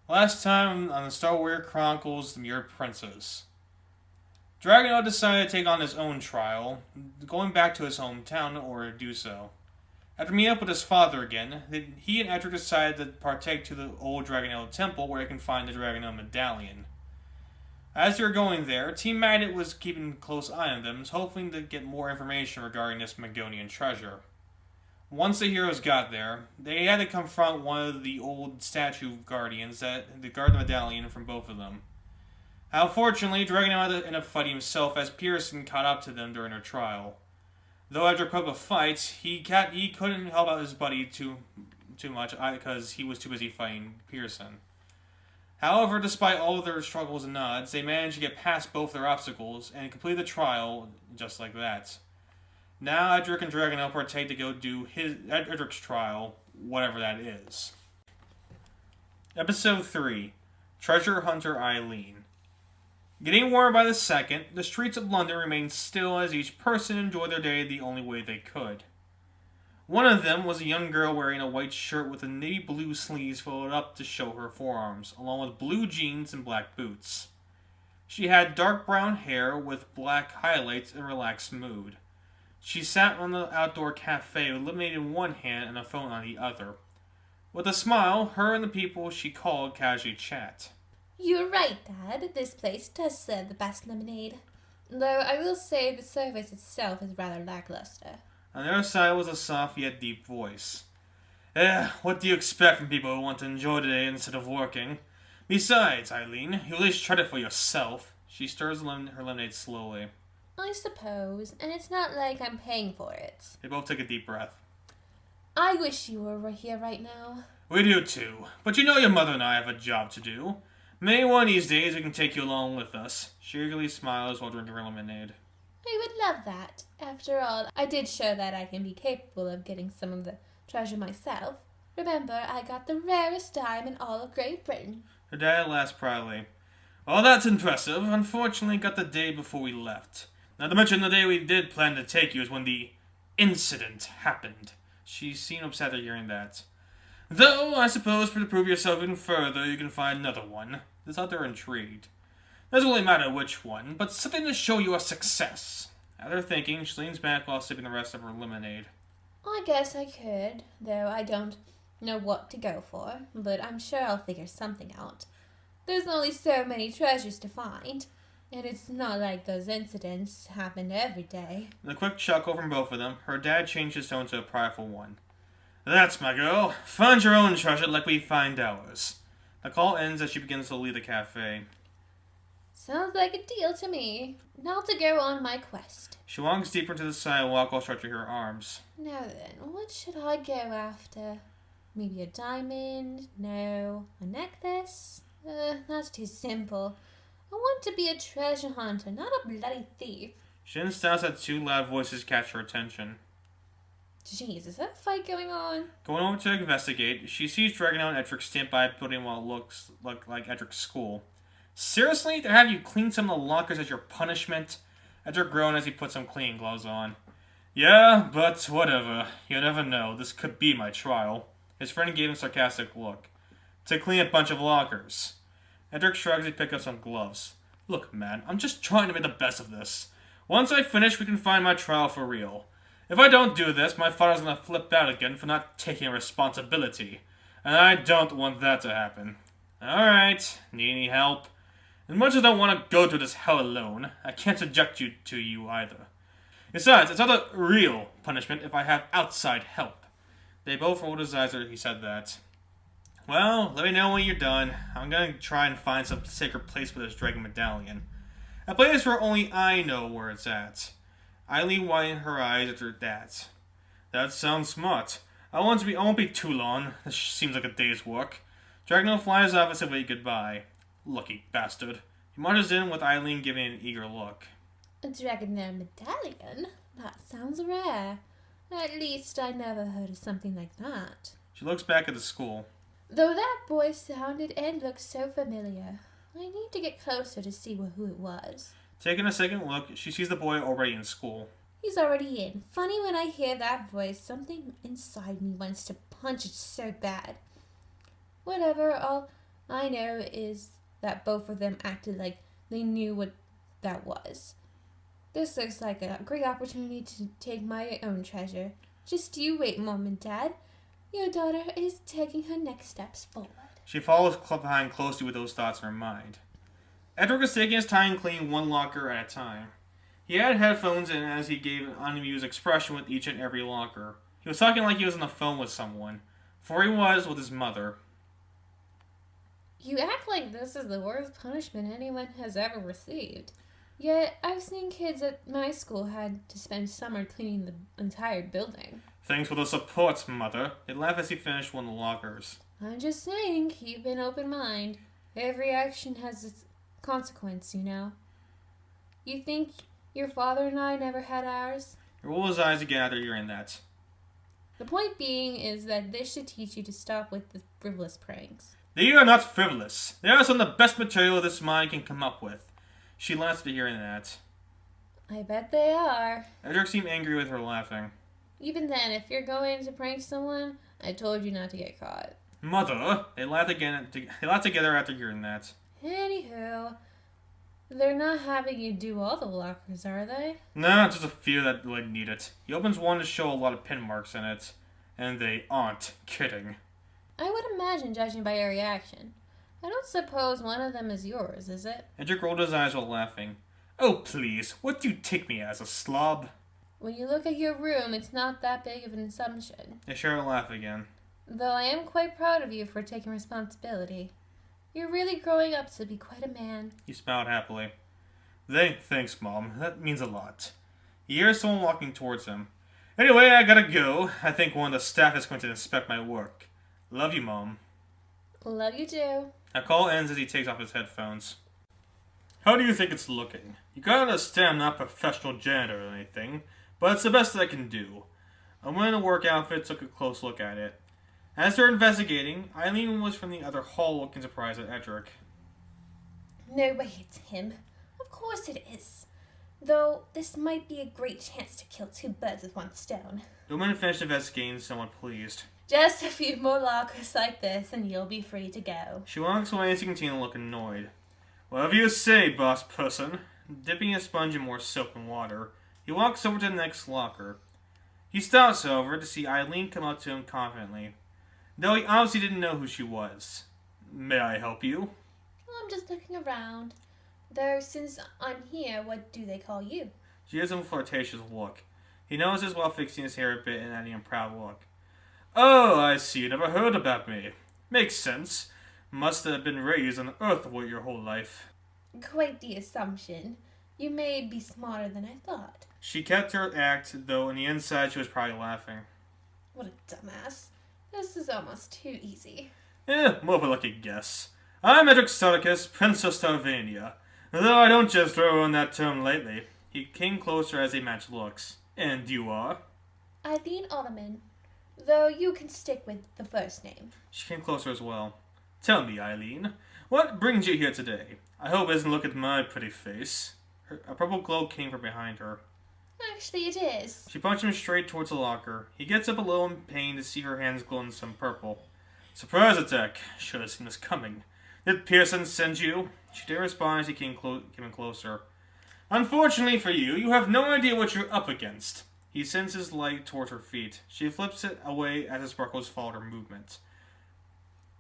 Last time on the Star Wars Chronicles, the Mirror Princess. Dragono decided to take on his own trial, going back to his hometown in order to do so. After meeting up with his father again, he and Edric decided to partake to the old Dragonella temple where they can find the Dragonella medallion. As they were going there, Team Magnet was keeping a close eye on them, hoping to get more information regarding this Magonian treasure. Once the heroes got there, they had to confront one of the old statue guardians that guard the medallion from both of them. Unfortunately, Dragonel had to end up fighting himself as Pearson caught up to them during their trial. Though after put up a fight, he couldn't help out his buddy too much because he was too busy fighting Pearson. However, despite all of their struggles and nods, they managed to get past both their obstacles and complete the trial just like that. Now Edric and Dragonel partake to go do Edric's trial, whatever that is. Episode 3 Treasure Hunter Eileen. Getting warmer by the second, the streets of London remained still as each person enjoyed their day the only way they could. One of them was a young girl wearing a white shirt with the navy blue sleeves folded up to show her forearms, along with blue jeans and black boots. She had dark brown hair with black highlights and relaxed mood. She sat on the outdoor cafe with lemonade in one hand and a phone on the other. With a smile, her and the people she called casually chat. You're right, Dad. This place does serve the best lemonade. Though I will say the service itself is rather lackluster. On the other side was a soft yet deep voice. What do you expect from people who want to enjoy the day instead of working? Besides, Eileen, you at least tried it for yourself. She stirs her lemonade slowly. I suppose, and it's not like I'm paying for it. They both take a deep breath. I wish you were here right now. We do too, but you know your mother and I have a job to do. Maybe one of these days we can take you along with us. She eagerly smiles while drinking her lemonade. I would love that. After all, I did show that I can be capable of getting some of the treasure myself. Remember, I got the rarest dime in all of Great Britain. Her dad laughs proudly. Well, that's impressive. Unfortunately, got the day before we left. Not to mention the day we did plan to take you is when the incident happened. She seemed upset at hearing that. Though, I suppose to prove yourself even further, you can find another one. This they're intrigued. Doesn't really matter which one, but something to show you a success. After thinking, she leans back while sipping the rest of her lemonade. I guess I could, though I don't know what to go for, but I'm sure I'll figure something out. There's only so many treasures to find. And it's not like those incidents happen every day. With a quick chuckle from both of them, her dad changed his tone to a prideful one. That's my girl. Find your own treasure like we find ours. The call ends as she begins to leave the cafe. Sounds like a deal to me. Now to go on my quest. She walks deeper into the sidewalk while stretching her arms. Now then, what should I go after? Maybe a diamond? No. A necklace? That's too simple. I want to be a treasure hunter, not a bloody thief. She then stops as two loud voices catch her attention. Jeez, is that a fight going on? Going over to investigate, she sees Dragonel and Edric stand by putting what looks like Edric's school. Seriously? To have you clean some of the lockers as your punishment? Edric groaned as he put some cleaning gloves on. Yeah, but whatever. You never know. This could be my trial. His friend gave him a sarcastic look. To clean a bunch of lockers. Edric shrugs and picks up some gloves. Look, man, I'm just trying to make the best of this. Once I finish, we can find my trial for real. If I don't do this, my father's gonna flip out again for not taking responsibility. And I don't want that to happen. Alright, need any help? As much as I don't want to go through this hell alone, I can't subject you to you either. Besides, it's not a real punishment if I have outside help. They both rolled his eyes as he said that. Well, let me know when you're done. I'm gonna try and find some sacred place for this dragon medallion. A place where only I know where it's at. Eileen widened her eyes at her dad. That sounds smart. I won't be too long. This seems like a day's work. Dragonel flies off as if wave goodbye. Lucky bastard. He marches in with Eileen giving an eager look. A Dragonair medallion? That sounds rare. At least I never heard of something like that. She looks back at the school. Though that boy sounded and looked so familiar. I need to get closer to see who it was. Taking a second look, she sees the boy already in school. He's already in. Funny when I hear that voice, something inside me wants to punch it so bad. Whatever, I'll I know is that both of them acted like they knew what that was. This looks like a great opportunity to take my own treasure. Just you wait, Mom and Dad. Your daughter is taking her next steps forward. She follows behind closely with those thoughts in her mind. Edward was taking his time cleaning one locker at a time. He had headphones in as he gave an unamused expression with each and every locker. He was talking like he was on the phone with someone, for he was with his mother. You act like this is the worst punishment anyone has ever received. Yet, I've seen kids at my school had to spend summer cleaning the entire building. Thanks for the support, Mother. They laughed as he finished one of the lockers. I'm just saying, keep an open mind. Every action has its consequence, you know. You think your father and I never had ours? He rolled his eyes again after hearing that. The point being is that this should teach you to stop with the frivolous pranks. They are not frivolous. They are some of the best material this mind can come up with. She laughed at hearing that. I bet they are. Edric seemed angry with her laughing. Even then, if you're going to prank someone, I told you not to get caught. Mother! They laughed together after hearing that. Anywho, they're not having you do all the lockers, are they? Nah, just a few that need it. He opens one to show a lot of pin marks in it. And they aren't kidding. I would imagine, judging by your reaction. I don't suppose one of them is yours, is it? Edric rolled his eyes while laughing. Oh, please, what do you take me as, a slob? When you look at your room, it's not that big of an assumption. They shared a laugh again. Though I am quite proud of you for taking responsibility. You're really growing up to be quite a man. He smiled happily. Thanks, Mom. That means a lot. He hears someone walking towards him. Anyway, I gotta go. I think one of the staff is going to inspect my work. Love you, Mom. Love you too. Our call ends as he takes off his headphones. How do you think it's looking? You gotta understand I'm not a professional janitor or anything, but it's the best that I can do. I'm wearing a work outfit, took a close look at it. As they're investigating, Eileen was from the other hall looking surprised at Edric. No way it's him. Of course it is. Though, this might be a great chance to kill two birds with one stone. The woman finished investigating, somewhat pleased. Just a few more lockers like this and you'll be free to go. She walks away as he continues to look annoyed. Whatever you say, boss person. Dipping a sponge in more soap and water, he walks over to the next locker. He stops, however, to see Eileen come up to him confidently, though he obviously didn't know who she was. May I help you? I'm just looking around. Though, since I'm here, what do they call you? She gives him a flirtatious look. He notices while fixing his hair a bit and adding a proud look. Oh, I see you never heard about me. Makes sense. Must have been raised on Earth your whole life. Quite the assumption. You may be smarter than I thought. She kept her act, though on the inside she was probably laughing. What a dumbass. This is almost too easy. More of a lucky guess. I'm Edric Sarkis, Prince of Starvania. Though I don't just throw around that term lately. He came closer as they matched looks. And you are? Eileen Ottoman. Though you can stick with the first name. She came closer as well. Tell me, Eileen, what brings you here today? I hope it doesn't look at my pretty face. A purple glow came from behind her. Actually, it is. She punched him straight towards the locker. He gets up a little in pain to see her hands glow in some purple. Surprise attack. Should have seen this coming. Did Pearson send you? She didn't respond as he came in closer. Unfortunately for you, you have no idea what you're up against. He sends his light towards her feet. She flips it away as the sparkles followed her movement.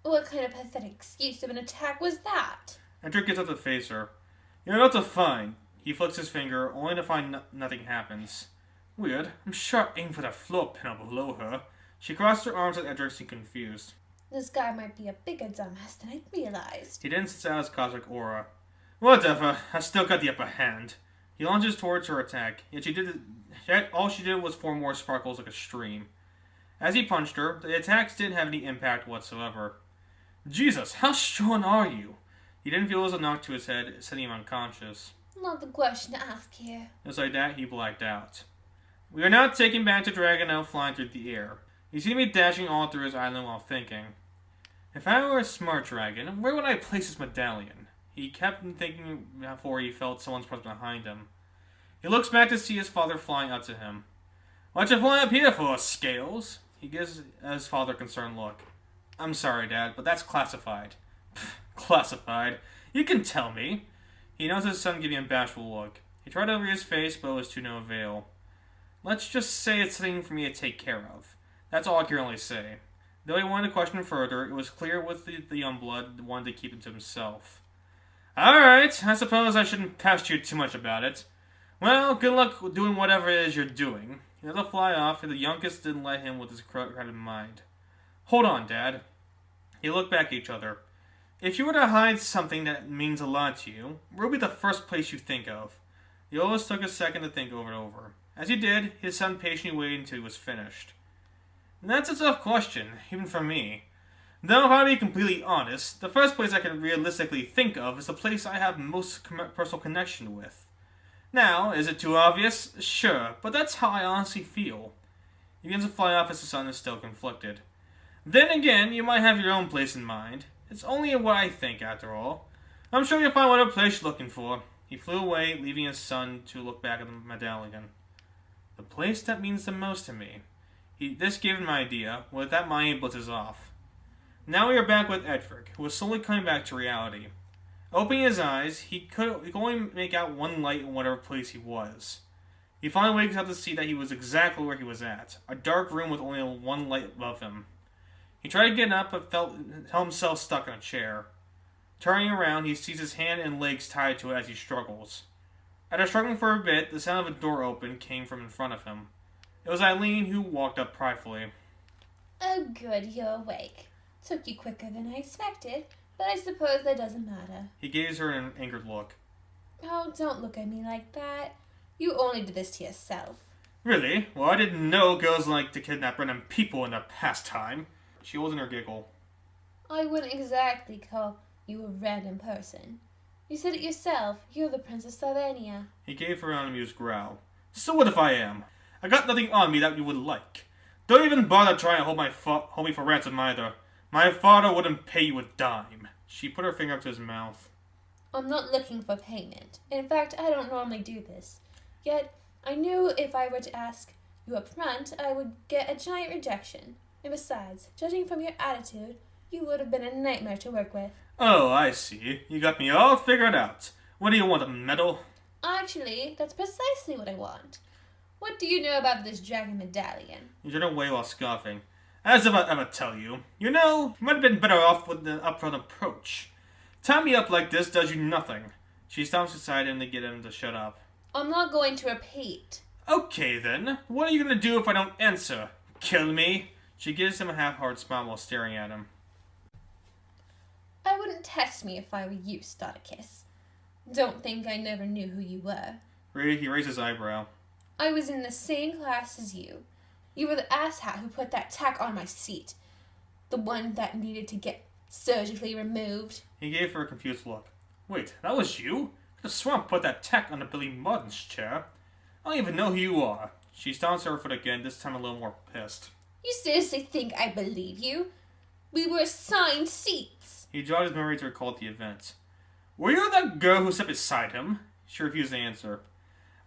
What kind of pathetic excuse of an attack was that? Edric gets up to face her. You're not to find. He flicks his finger, only to find nothing happens. Weird. I'm sure aiming for that floor panel below her. She crossed her arms at Edric, seemed confused. This guy might be a bigger dumbass than I realized. He didn't sense out his cosmic aura. Whatever. I still got the upper hand. He launches towards her attack, yet all she did was form more sparkles like a stream. As he punched her, the attacks didn't have any impact whatsoever. Jesus, how strong are you? He didn't feel as a knock to his head, sending him unconscious. Not the question to ask here. Just like that, he blacked out. We are now taken back to Dragon now flying through the air. He seemed to be dashing all through his island while thinking. If I were a smart dragon, where would I place this medallion? He kept thinking before he felt someone's presence behind him. He looks back to see his father flying up to him. What you flying up here for, Scales? He gives his father a concerned look. I'm sorry, Dad, but that's classified. Classified. You can tell me. He knows his son giving him a bashful look. He tried over his face, but it was to no avail. Let's just say it's something for me to take care of. That's all I can really say. Though he wanted to question further, it was clear with the young blood wanted to keep it to himself. Alright, I suppose I shouldn't pester you too much about it. Well, good luck doing whatever it is you're doing. He let the fly off, and the youngest didn't let him with his crowded mind. Hold on, Dad. He looked back at each other. If you were to hide something that means a lot to you, where would be the first place you think of? The oldest took a second to think over and over. As he did, his son patiently waited until he was finished. That's a tough question, even for me. Though, if I be completely honest, the first place I can realistically think of is the place I have most personal connection with. Now, is it too obvious? Sure, but that's how I honestly feel. He begins to fly off as the son is still conflicted. Then again, you might have your own place in mind. It's only what I think, after all. I'm sure you'll find whatever place you're looking for. He flew away, leaving his son to look back at the medallion. The place that means the most to me. This gave him an idea. With that mind, he blitzes off. Now we are back with Edric, who was slowly coming back to reality. Opening his eyes, he could only make out one light in whatever place he was. He finally wakes up to see that he was exactly where he was at, a dark room with only one light above him. He tried to get up, but felt himself stuck in a chair. Turning around, he sees his hand and legs tied to it as he struggles. After struggling for a bit, the sound of a door open came from in front of him. It was Eileen, who walked up pridefully. Oh good, you're awake. Took you quicker than I expected, but I suppose that doesn't matter. He gave her an angered look. Oh, don't look at me like that. You only did this to yourself. Really? Well, I didn't know girls liked to kidnap random people in their pastime. She was in her giggle. I wouldn't exactly call you a random person. You said it yourself. You're the Princess Sarvania. He gave her an amused growl. So what if I am? I got nothing on me that you would like. Don't even bother trying to hold me for ransom either. My father wouldn't pay you a dime. She put her finger up to his mouth. I'm not looking for payment. In fact, I don't normally do this. Yet, I knew if I were to ask you up front, I would get a giant rejection. And besides, judging from your attitude, you would have been a nightmare to work with. Oh, I see. You got me all figured out. What do you want, a medal? Actually, that's precisely what I want. What do you know about this dragon medallion? He turned away while scoffing. As if I'd ever tell you. You know, you might have been better off with an upfront approach. Tying me up like this does you nothing. She stomps beside him to get him to shut up. I'm not going to repeat. Okay then. What are you going to do if I don't answer? Kill me? She gives him a half-hearted smile while staring at him. I wouldn't test me if I were you, Starticus. Don't think I never knew who you were. He raised his eyebrow. I was in the same class as you. You were the asshat who put that tack on my seat. The one that needed to get surgically removed. He gave her a confused look. Wait, that was you? I could have sworn I put that tack on Billy Martin's chair. I don't even know who you are. She stomps her foot again, this time a little more pissed. You seriously think I believe you? We were assigned seats. He jogged his memory to recall the event. Were you that girl who sat beside him? She refused to answer.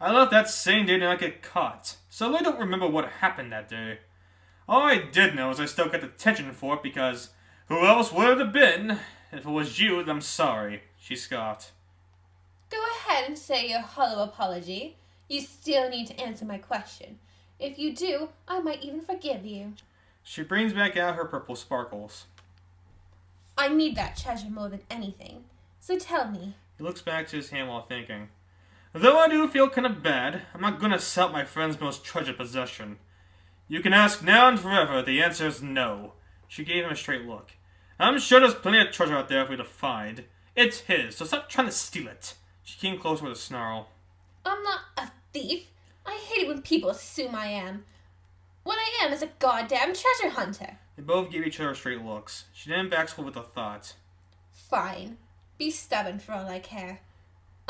I left that same day and I get caught, so I don't remember what happened that day. All I did know is I still got detention for it because who else would it have been? If it was you, then I'm sorry. She scoffed. Go ahead and say your hollow apology. You still need to answer my question. If you do, I might even forgive you. She brings back out her purple sparkles. I need that treasure more than anything. So tell me. He looks back to his hand while thinking. Though I do feel kind of bad, I'm not gonna sell my friend's most treasured possession. You can ask now and forever, the answer is no. She gave him a straight look. I'm sure there's plenty of treasure out there for you to find. It's his, so stop trying to steal it. She came closer with a snarl. I'm not a thief. I hate it when people assume I am. What I am is a goddamn treasure hunter. They both gave each other straight looks. She then backslid with a thought. Fine. Be stubborn for all I care.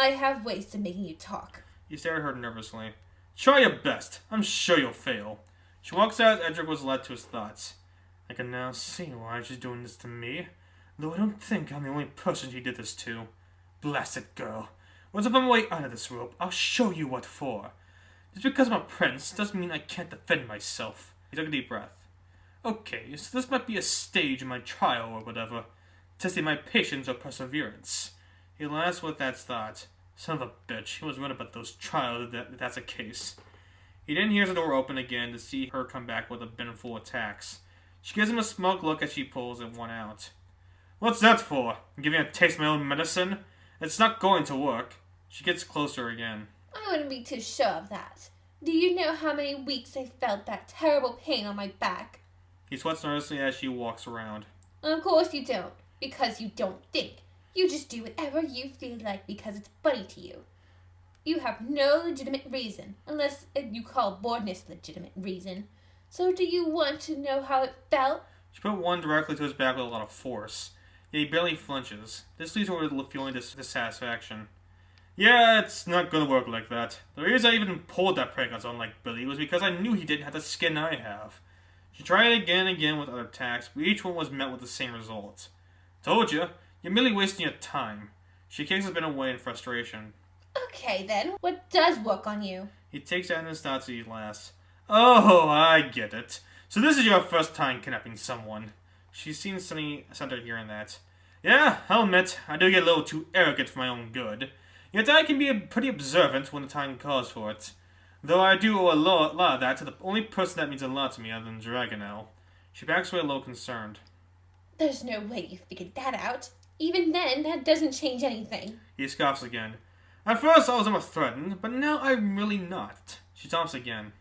I have ways of making you talk. He stared at her nervously. Try your best. I'm sure you'll fail. She walks out as Edric was led to his thoughts. I can now see why she's doing this to me. Though I don't think I'm the only person she did this to. Blasted girl. Once I'm on my way out of this rope, I'll show you what for. Just because I'm a prince doesn't mean I can't defend myself. He took a deep breath. Okay, so this might be a stage in my trial or whatever. testing my patience or perseverance. He laughs with that thought. Son of a bitch, he was right about those trials if that's the case. He then hears the door open again to see her come back with a bin full of tacks. She gives him a smug look as she pulls one out. What's that for? Giving a taste of my own medicine? It's not going to work. She gets closer again. I wouldn't be too sure of that. Do you know how many weeks I felt that terrible pain on my back? He sweats nervously as she walks around. Of course you don't, because you don't think. You just do whatever you feel like because it's funny to you. You have no legitimate reason, unless you call boredness legitimate reason. So do you want to know how it felt? She put one directly to his back with a lot of force. Yet he barely flinches. This leaves her with a feeling of dissatisfaction. Yeah, it's not gonna work like that. The reason I even pulled that prank on someone like Billy was because I knew he didn't have the skin I have. She tried it again and again with other attacks, but each one was met with the same result. Told you, you're merely wasting your time. She kicks his bin away in frustration. Okay then, what does work on you? He takes out his thoughts as he laughs. Oh, I get it. So this is your first time kidnapping someone. She seems centered hearing that. Yeah, I'll admit, I do get a little too arrogant for my own good. Yet I can be pretty observant when the time calls for it. Though I do owe a lot of that to the only person that means a lot to me other than Dragonel. She backs away a little concerned. There's no way you figured that out. Even then, that doesn't change anything. He scoffs again. At first I was almost threatened, but now I'm really not. She taunts again.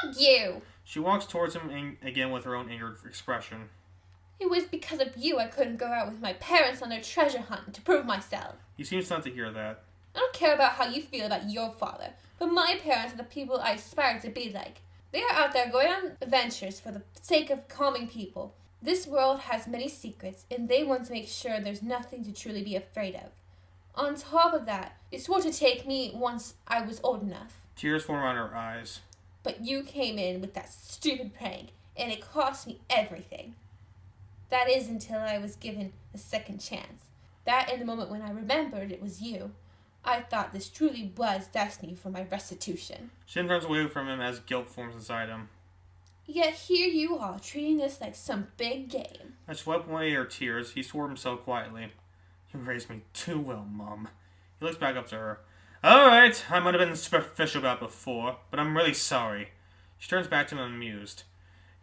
Fuck you! She walks towards him again with her own angered expression. It was because of you I couldn't go out with my parents on their treasure hunt to prove myself. He seems not to hear that. I don't care about how you feel about your father, but my parents are the people I aspire to be like. They are out there going on adventures for the sake of calming people. This world has many secrets, and they want to make sure there's nothing to truly be afraid of. On top of that, they swore to take me once I was old enough. Tears form around her eyes. But you came in with that stupid prank, and it cost me everything. That is until I was given a second chance. That and the moment when I remembered it was you. I thought this truly was destiny for my restitution. She then turns away from him as guilt forms inside him. Yet here you are, treating this like some big game. As she wiped away her tears, he swore himself quietly. You raised me too well, Mom. He looks back up to her. Alright, I might have been superficial about it before, but I'm really sorry. She turns back to him amused.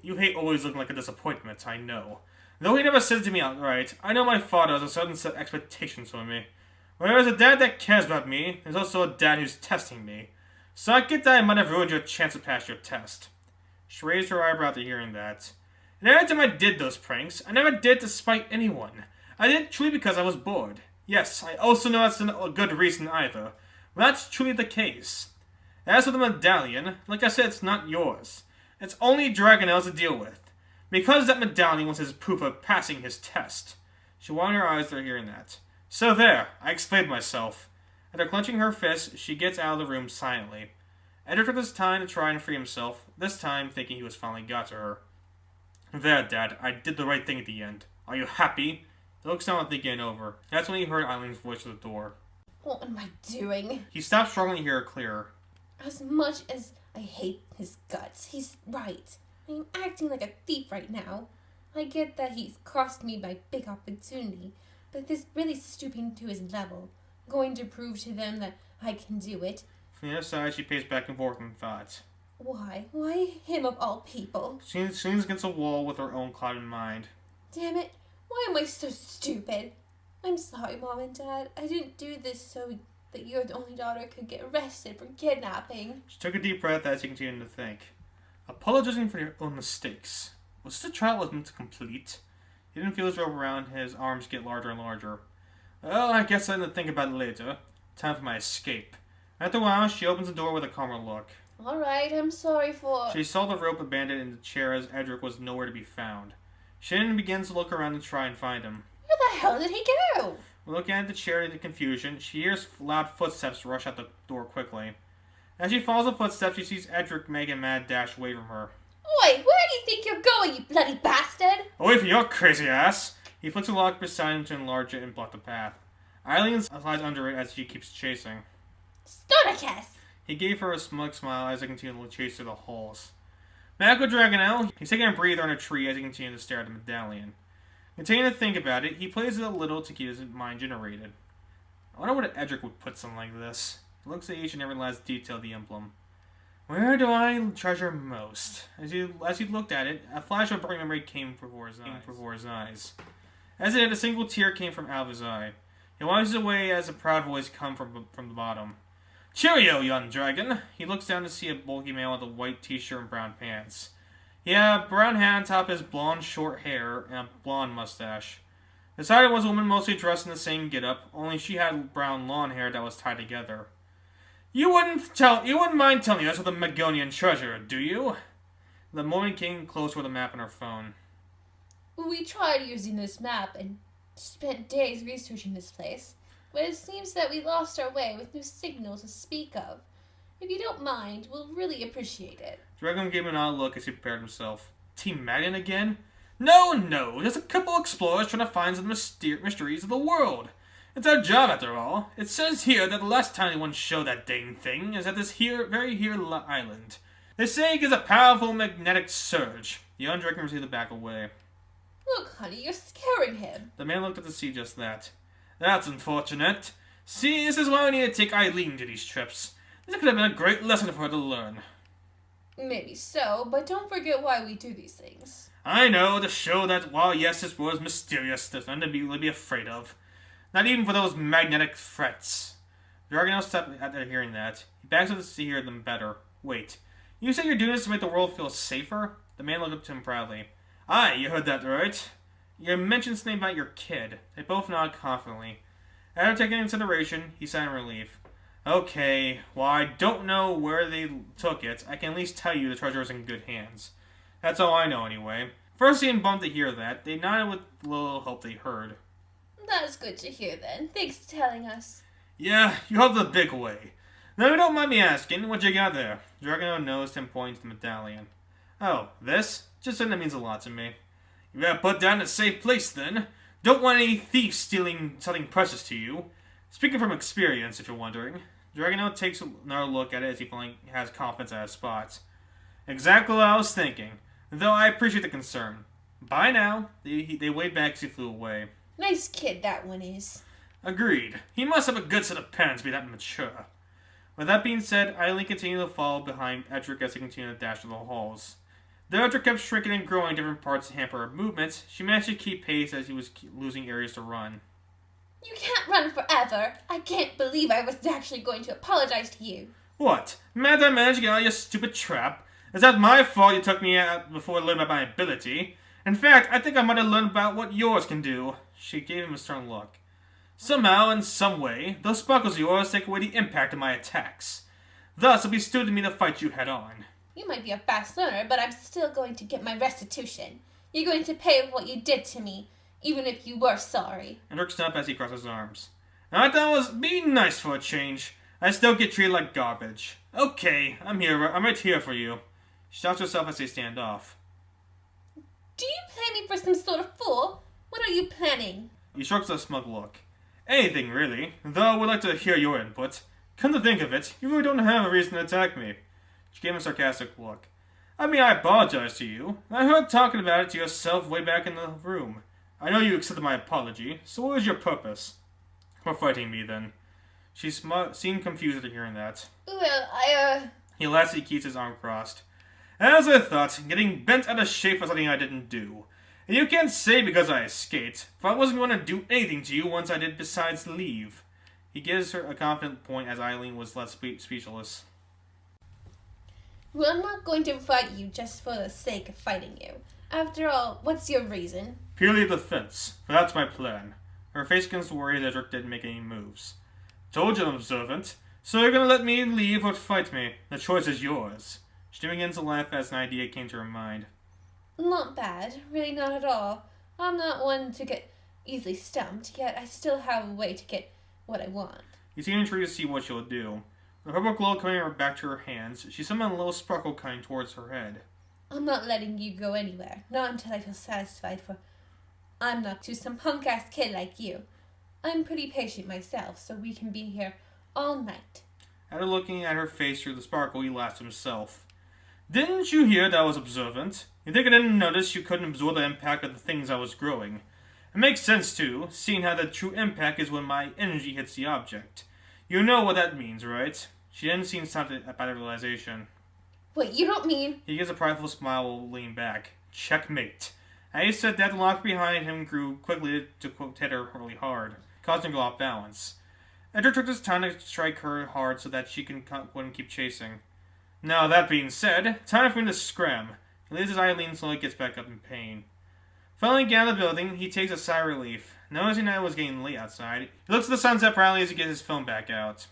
You hate always looking like a disappointment, I know. Though he never said it to me outright, I know my father has a certain set of expectations for me. Whereas a dad that cares about me, there's also a dad who's testing me. So I get that I might have ruined your chance to pass your test. She raised her eyebrow to hearing that. And every time I did those pranks, I never did to spite anyone. I did it truly because I was bored. Yes, I also know that's not a good reason either. But that's truly the case. As for the medallion, like I said, it's not yours. It's only Dragonel's to deal with. Because that medallion was his proof of passing his test. She widened her eyes to hearing that. So there, I explained myself. After clenching her fist, she gets out of the room silently. Edward took his time to try and free himself, this time thinking he was finally got to her. There, Dad, I did the right thing at the end. Are you happy? It looks down at the game over. That's when he heard Eileen's voice at the door. What am I doing? He stopped struggling to hear her clearer. As much as I hate his guts, he's right. I'm acting like a thief right now. I get that he's cost me my big opportunity, but this really stooping to his level, going to prove to them that I can do it. From the other side, she paced back and forth in thought. Why? Why him of all people? She leans against a wall with her own clouded mind. Damn it, why am I so stupid? I'm sorry, Mom and Dad. I didn't do this so that your only daughter could get arrested for kidnapping. She took a deep breath as she continued to think. Apologizing for your own mistakes. Was the trial meant to complete? He didn't feel his rope around his arms get larger and larger. Well, I guess I didn't think about it later. Time for my escape. After a while, she opens the door with a calmer look. Alright, I'm sorry for... She saw the rope abandoned in the chair as Edric was nowhere to be found. She then begins to look around to try and find him. Where the hell did he go? Looking at the chair in confusion, she hears loud footsteps rush out the door quickly. As she follows the footsteps, she sees Edric make a mad dash away from her. Oi, where do you think you're going, you bloody bastard? Away from your crazy ass! He flicks a lock beside him to enlarge it and block the path. Eileen slides under it as she keeps chasing. Stonicus! He gave her a smug smile as they continued to chase through the halls. Back with Dragonel, he's taking a breather on a tree as he continues to stare at the medallion. Continuing to think about it, he plays it a little to keep his mind generated. I wonder what Edric would put something like this. He looks at each and every last detail of the emblem. Where do I treasure most? As he looked at it, a flash of burning memory came before his eyes. As it did, a single tear came from out of his eye. He wipes it away as a proud voice comes from the bottom. Cheerio, young dragon! He looks down to see a bulky man with a white t-shirt and brown pants. He had a brown hat on top of his blonde short hair and a blonde mustache. Beside him was a woman mostly dressed in the same getup, only she had brown lawn hair that was tied together. You wouldn't mind telling us of the Megonian treasure, do you? The woman came close with a map on her phone. We tried using this map and spent days researching this place, but it seems that we lost our way with no signal to speak of. If you don't mind, we'll really appreciate it. Dragon gave him an odd look as he prepared himself. Team Magnan again? No, just a couple explorers trying to find the mysteries of the world. It's our job, after all. It says here that the last time anyone showed that dang thing is at this very here island. They say it gives a powerful magnetic surge. The young dragon proceeded to back away. Look, honey, you're scaring him. The man looked up to see just that. That's unfortunate. See, this is why we need to take Eileen to these trips. This could have been a great lesson for her to learn. Maybe so, but don't forget why we do these things. I know, to show that while yes, this world is mysterious, there's nothing to be afraid of. Not even for those magnetic threats. Dragonel stopped after hearing that. He backs up to hear them better. Wait, you say you're doing this to make the world feel safer? The man looked up to him proudly. Aye, you heard that right. You mentioned something about your kid. They both nodded confidently. After taking into consideration, he sighed in relief. Okay, while I don't know where they took it, I can at least tell you the treasure is in good hands. That's all I know anyway. First seemed bummed to hear that. They nodded with little hope they heard. That's good to hear then. Thanks for telling us. Yeah, you helped the big way. Now, if you don't mind me asking, what you got there? Dragono noticed him pointing to the medallion. Oh, this? Just something that means a lot to me. You better put down in a safe place then. Don't want any thieves stealing something precious to you. Speaking from experience, if you're wondering. Dragono takes another look at it as he finally has confidence at his spot. Exactly what I was thinking, though I appreciate the concern. Bye now. They waved back as he flew away. Nice kid that one is. Agreed. He must have a good set of parents to be that mature. With that being said, Eileen continued to follow behind Edric as he continued to dash through the halls. Though Edric kept shrinking and growing in different parts to hamper her movements, she managed to keep pace as he was losing areas to run. You can't run forever. I can't believe I was actually going to apologize to you. What? Mad I managed to get out of your stupid trap? Is that my fault you took me out before I learned about my ability? In fact, I think I might have learned about what yours can do. She gave him a stern look. Somehow, in some way, those sparkles of yours take away the impact of my attacks. Thus, it'll be stupid to me to fight you head on. You might be a fast learner, but I'm still going to get my restitution. You're going to pay for what you did to me, even if you were sorry. Edric stopped as he crossed his arms. I thought it was being nice for a change. I still get treated like garbage. Okay, I'm right here for you. She stops herself as they stand off. Do you play me for some sort of fool? What are you planning? He shrugs a smug look. Anything, really, though I would like to hear your input. Come to think of it, you really don't have a reason to attack me. She gave him a sarcastic look. I mean, I apologize to you. I heard talking about it to yourself way back in the room. I know you accepted my apology, so what was your purpose? For fighting me, then. She seemed confused at hearing that. Well, He laughed as he keeps his arm crossed. As I thought, getting bent out of shape for something I didn't do. And you can't say because I escaped, for I wasn't going to do anything to you once I did besides leave. He gives her a confident point as Eileen was left speechless. Well, I'm not going to fight you just for the sake of fighting you. After all, what's your reason? Purely defense, for that's my plan. Her face begins to worry that Edric didn't make any moves. Told you I'm observant, so you're gonna let me leave or fight me. The choice is yours. She begins to laugh as an idea came to her mind. Not bad, really not at all. I'm not one to get easily stumped, yet I still have a way to get what I want. You seem intrigued to see what she'll do. The purple glow coming back to her hands, she summoned a little sparkle coming towards her head. I'm not letting you go anywhere, not until I feel satisfied, for I'm not to some punk-ass kid like you. I'm pretty patient myself, so we can be here all night. After looking at her face through the sparkle, he laughed to himself. Didn't you hear that I was observant? You think I didn't notice you couldn't absorb the impact of the things I was growing? It makes sense too, seeing how the true impact is when my energy hits the object. You know what that means, right? She didn't seem stopped by the realization. Wait, you don't mean... He gives a prideful smile while leaning back. Checkmate. As he said that, the locker behind him grew quickly to quote hit her really hard, causing her to go off balance. Edgar took his time to strike her hard so that she wouldn't keep chasing. Now, that being said, time for him to scram. He leaves as Eileen slowly gets back up in pain. Finally getting out of the building, he takes a sigh of relief. Noticing that it was getting late outside, he looks at the sunset proudly as he gets his phone back out.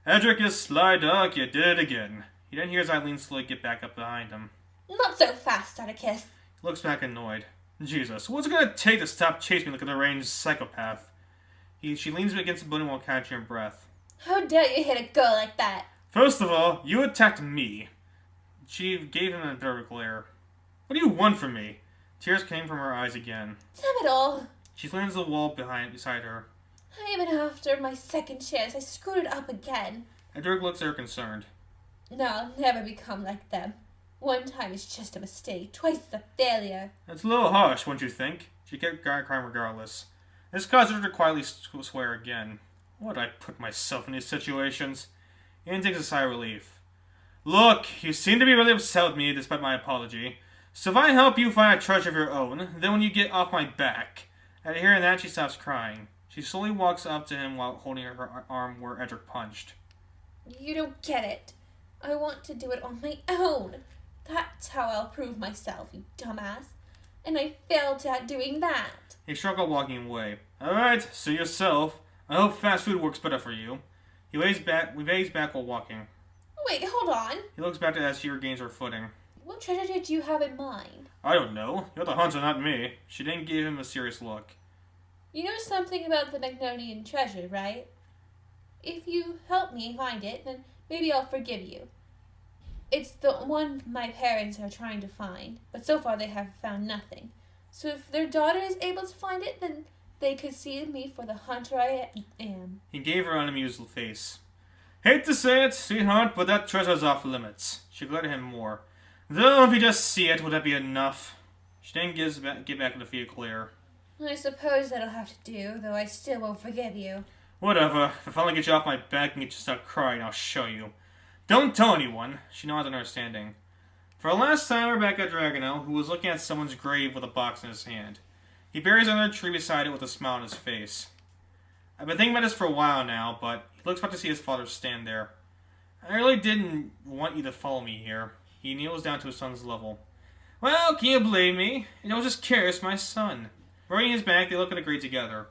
Edric, you sly duck, you did it again. He then hears Eileen slowly get back up behind him. Not so fast, Atticus. He looks back annoyed. Jesus, what's it gonna take to stop chasing me like a deranged psychopath? She leans against the building while catching her breath. How dare you hit a girl like that? First of all, you attacked me. She gave him a bit of a glare. What do you want from me? Tears came from her eyes again. Damn it all. She leans the wall beside her. Even after my second chance, I screwed it up again. Edric looks at her concerned. No, I'll never become like them. One time is just a mistake, twice is a failure. That's a little harsh, wouldn't you think? She kept crying regardless. This caused her to quietly swear again. Why'd I put myself in these situations? Ian takes a sigh of relief. Look, you seem to be really upset with me despite my apology. So if I help you find a treasure of your own, then when you get off my back... At hearing that, she stops crying. She slowly walks up to him while holding her arm where Edric punched. You don't get it. I want to do it on my own. That's how I'll prove myself, you dumbass. And I failed at doing that. He shrugged while walking away. Alright, so yourself. I hope fast food works better for you. He lays back while walking. Wait, hold on. He looks back as she regains her footing. What treasure did you have in mind? I don't know. You're the hunter, not me. She didn't give him a serious look. You know something about the Magnolian treasure, right? If you help me find it, then maybe I'll forgive you. It's the one my parents are trying to find, but so far they have found nothing. So if their daughter is able to find it, then they could see me for the hunter I am. He gave her an amused face. Hate to say it, sweetheart, but that treasure's off limits. She glared at him more. Though if you just see it, would that be enough? She then get back with a fear clear. I suppose that'll have to do, though I still won't forgive you. Whatever. If I finally get you off my back and get you to stop crying, I'll show you. Don't tell anyone. She nods understanding. For the last time, we're back at Dragonel, who was looking at someone's grave with a box in his hand. He buries under a tree beside it with a smile on his face. I've been thinking about this for a while now, but he looks back to see his father stand there. I really didn't want you to follow me here. He kneels down to his son's level. Well, can you blame me? I was just curious, my son. Rubbing his back, they look at a grave together.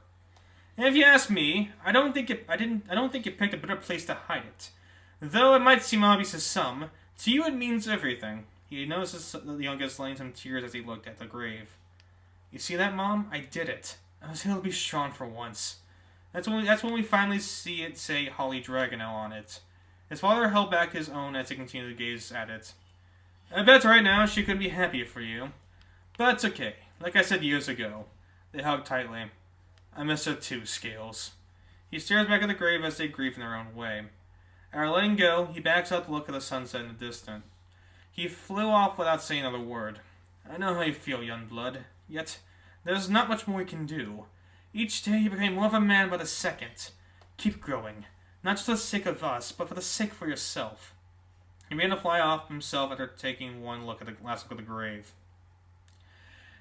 And if you ask me, I don't think you picked a better place to hide it. Though it might seem obvious to some, to you it means everything. He notices the youngest laying some tears as he looked at the grave. You see that, Mom? I did it. I was able to be strong for once. That's when we finally see it say Holly Dragonel on it. His father held back his own as he continued to gaze at it. I bet right now she couldn't be happier for you. But it's okay. Like I said years ago. They hug tightly. I miss her too, Scales. He stares back at the grave as they grieve in their own way. After letting go, he backs up to look at the sunset in the distance. He flew off without saying another word. I know how you feel, young blood. Yet, there's not much more we can do. Each day you become more of a man by the second. Keep growing. Not just for the sake of us, but for the sake for yourself. He began to fly off himself after taking one last look at the grave.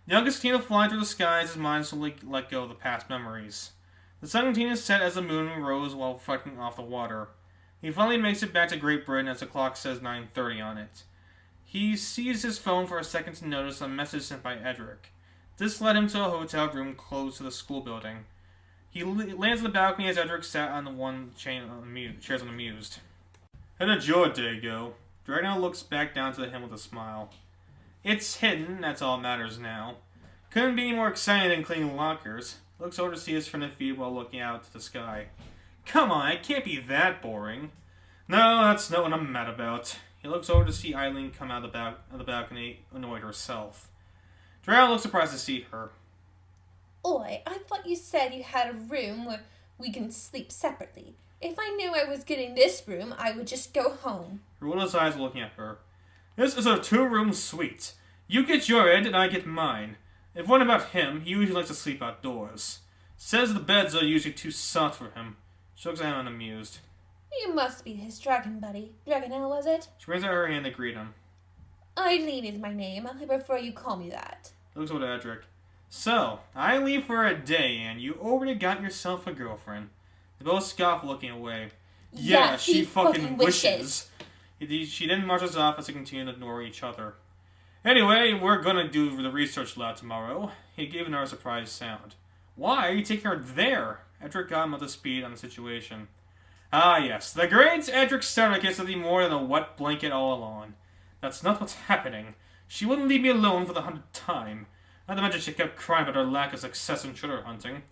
The youngest continued to fly through the sky as his mind slowly let go of the past memories. The sun continued to set as the moon rose while reflecting off the water. He finally makes it back to Great Britain as the clock says 9:30 on it. He sees his phone for a second to notice a message sent by Edric. This led him to a hotel room close to the school building. He lands on the balcony as Edric sat on the one chairs unamused. How did your day go? Dragonel looks back down to him with a smile. It's hidden, that's all that matters now. Couldn't be any more exciting than cleaning lockers. Looks over to see his friend feet while looking out to the sky. Come on, it can't be that boring. No, that's not what I'm mad about. He looks over to see Eileen come out of the balcony, annoyed herself. Dragonel looks surprised to see her. Oi, I thought you said you had a room where we can sleep separately. If I knew I was getting this room, I would just go home. Her widow's eyes are looking at her. This is a 2-room suite. You get your end and I get mine. If one about him, he usually likes to sleep outdoors. Says the beds are usually too soft for him. She looks at him unamused. You must be his dragon buddy. Dragonelle, was it? She raised out her hand to greet him. Eileen is my name. I prefer you call me that. Looks over to Edric. So, I leave for a day, and you already got yourself a girlfriend. They both scoff, looking away. Yeah, she fucking wishes. She then marches off as they continue to ignore each other. Anyway, we're gonna do the research lab tomorrow. He gave another surprised sound. Why are you taking her there? Edric got him up to speed on the situation. Ah, yes. The great Edric Stark is nothing more than a wet blanket all along. That's not what's happening. She wouldn't leave me alone for the 100th time. Not to mention she kept crying about her lack of success in treasure hunting.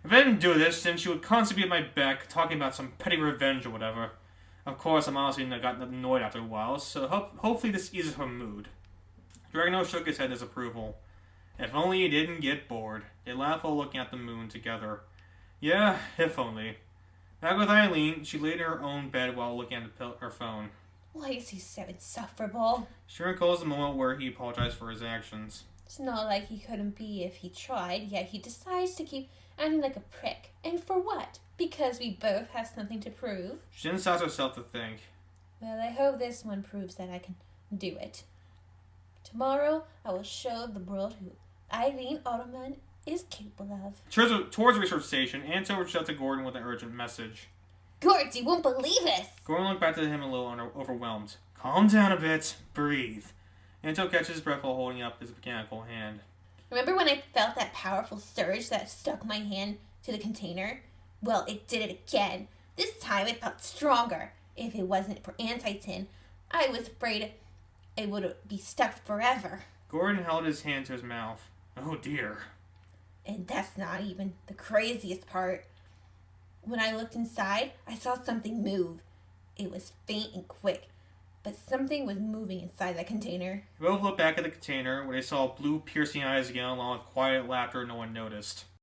If I didn't do this, then she would constantly be at my back, talking about some petty revenge or whatever. Of course, I'm honestly got annoyed after a while, so hopefully this eases her mood. Dragonelle shook his head in disapproval. If only he didn't get bored. They laughed while looking at the moon together. Yeah, if only. Back with Eileen, she laid in her own bed while looking at her phone. Why is he so insufferable? She recalls the moment where he apologized for his actions. It's not like he couldn't be if he tried, yet he decides to keep acting like a prick. And for what? Because we both have something to prove? She then stops herself to think. Well, I hope this one proves that I can do it. Tomorrow, I will show the world who Eileen Ottoman is capable of. Towards the research station, Anto reached out to Gordon with an urgent message. Gord, you won't believe this! Gordon looked back to him a little overwhelmed. Calm down a bit. Breathe. Anto catches his breath while holding up his mechanical hand. Remember when I felt that powerful surge that stuck my hand to the container? Well, it did it again. This time it felt stronger. If it wasn't for Anti-Tin, I was afraid it would be stuck forever. Gordon held his hand to his mouth. Oh dear. And that's not even the craziest part. When I looked inside, I saw something move. It was faint and quick, but something was moving inside that container. They both looked back at the container, where they saw blue piercing eyes again, along with quiet laughter no one noticed.